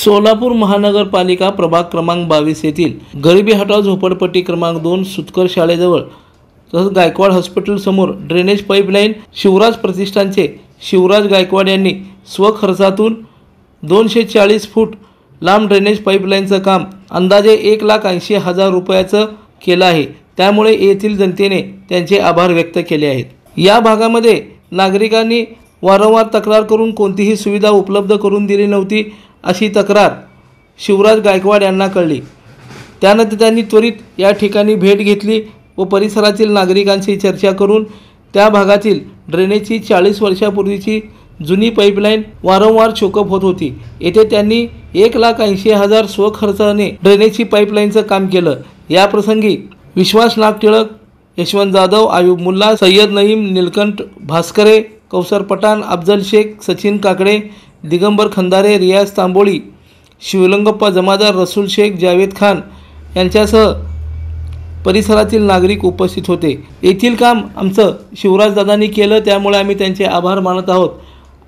सोलापूर महानगरपालिका प्रभाग क्रमांक 22 येथील गरिबी हटाव झोपडपट्टी क्रमांक 2 सुतकर शाळेजवळ तसंच गायकवाड हॉस्पिटल समोर ड्रेनेज पाईपलाईन शिवराज प्रतिष्ठानचे शिवराज गायकवाड यांनी स्वखर्चातून 240 फूट लांब ड्रेनेज पाईपलाईनचं काम अंदाजे 1,80,000 रुपयाचं केलं आहे। त्यामुळे येथील जनतेने त्यांचे आभार व्यक्त केले आहेत। या भागामध्ये नागरिकांनी वारंवार तक्रार करून कोणतीही सुविधा उपलब्ध करून दिली नव्हती अशी तक्रार शिवराज गायकवाड यांना कळली। त्यानंतर त्यांनी त्वरित या ठिकाणी भेट घेतली व परिसरातील नागरिकांशी चर्चा करून त्या भागातील ड्रेनेजची 40 वर्षापूर्वीची जुनी पाईपलाईन वारंवार चोकअप होत होती। येथे त्यांनी 1,80,000 स्वखर्चाने ड्रेनेजची पाईपलाईनचं काम केलं। या प्रसंगी विश्वास नागटिळक, यशवंत जाधव, आयुब मुल्ला, सय्यद नईम, नीलकंठ भास्करे, कौसर पठाण, अफजल शेख, सचिन काकडे, दिगंबर खंदारे, रियाज तांबोळी, शिवलिंगप्पा जमादार, रसूल शेख, जावेद खान यांच्यासह परिसरातील नागरिक उपस्थित होते। येथील काम आमचं शिवराजदादांनी केलं, त्यामुळे आम्ही त्यांचे आभार मानत आहोत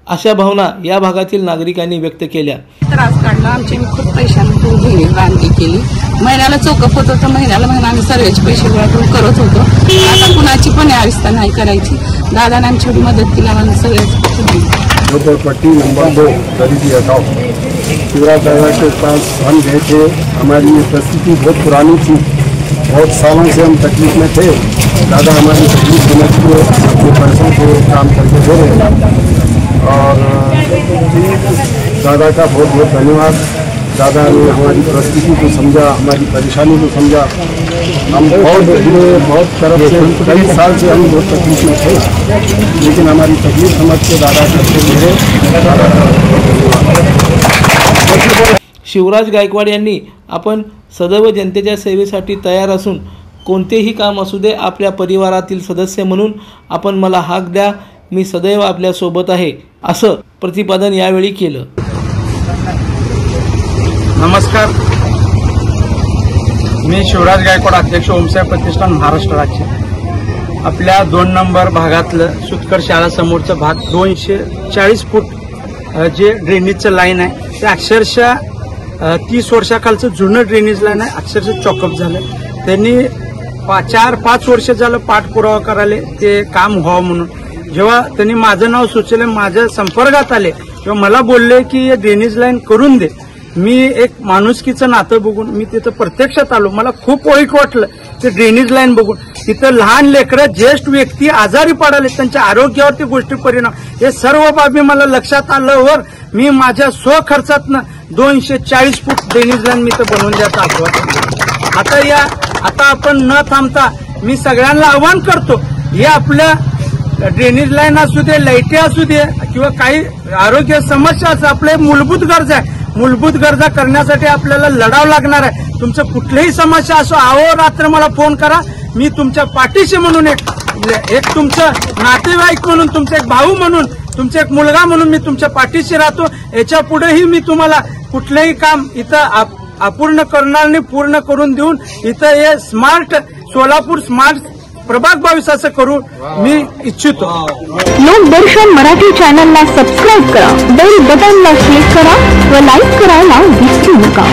अशा भावना या भागातील नागरिकांनी व्यक्त केल्या। त्रास काढला, आमचे खूप पैशांनी बांधणी केली, महिन्याला चौकप होत होतं, महिन्याला आम्ही सर्वेचे पैसे गोळा करून करत होतो। आता कुणाची पण व्यवस्था नाही करायची, दादाने आमची एवढी मदत केली, आम्हाला सगळ्याच। झोपड़पट्टी नंबर 2 गरीबी हटाओ शिवराज दादा के पास हम गए थे। हमारी ये परिस्थिति बहुत पुरानी थी, बहुत सालों से हम तकलीफ में थे। दादा हमारी तकलीफ समझ के अपने पैसों को काम करके दे रहे हैं और दादा का बहुत बहुत धन्यवाद। दादा ने हमारी परिस्थिति को समझा, हमारी परेशानी को समझा। हम बहुत तरफ से कई साल से हम बहुत तकलीफ में थे, लेकिन हमारी तकलीफ समझ के दादा करते रहे। शिवराज गायकवाड यांनी आपण सदैव जनतेच्या सेवेसाठी तयार असून कोणतेही काम असू दे, आपल्या परिवारातील सदस्य म्हणून आपण मला हाक द्या, मी सदैव आपल्या सोबत आहे असं प्रतिपादन यावेळी केलं। नमस्कार, मी शिवराज गायकवाड, अध्यक्ष ओमसाहेब प्रतिष्ठान महाराष्ट्र राज्य। आपल्या 2 नंबर भागातलं सुतकर शाळा समोरचं भाग 240 फूट जे ड्रेनेजचं लाईन आहे ते अक्षरशः 30 वर्षाखालचं जुनं ड्रेनेज लाईन आहे, अक्षरशः चॉकअप झालं। त्यांनी 4-5 वर्ष झालं पाठपुरावा करायला ते काम व्हावं म्हणून। जेव्हा त्यांनी माझं नाव सुचवलं, माझ्या संपर्कात आले तेव्हा मला बोलले की हे ड्रेनेज लाईन करून दे। मी एक माणुसकीचं नातं बघून मी तिथं प्रत्यक्षात आलो, मला खूप वाईट वाटलं ते ड्रेनेज लाईन बघून। तिथं लहान लेकरं, ज्येष्ठ व्यक्ती आजारी पडाले, त्यांच्या आरोग्यावरती गोष्टी परिणाम, हे सर्व बाबी मला लक्षात आल्यावर मी माझ्या स्वखर्चातनं 240 फूट ड्रेनेज लाईन मी तर बनवून द्यायचा आग्रह। आता आपण न थांबता मी सगळ्यांना आवाहन करतो, हे आपल्या ड्रेनेज लाईन असू दे, लाईटी असू दे किंवा काही आरोग्य समस्या असं आपले मूलभूत गरजा आहे, मूलभूत गरजा करण्यासाठी आपल्याला लढावं लागणार आहे। तुमचं कुठलीही समस्या असो, अहोरात्र मला फोन करा, मी तुमच्या पाठीशी म्हणून एक तुमचं नातेवाईक म्हणून, तुमचा एक भाऊ म्हणून, तुमचा एक मुलगा म्हणून मी तुमच्या पाठीशी राहतो। याच्या पुढेही मी तुम्हाला कुठलंही काम इथं अपूर्ण करणार नाही, पूर्ण करून देऊन इथं हे स्मार्ट सोलापूर स्मार्ट प्रभाग 22 असं करू मी इच्छितो। लोकदर्शन मराठी चॅनलला सबस्क्राईब करा, बेल बटनला क्लिक करा व लाईक करायला विसरू नका।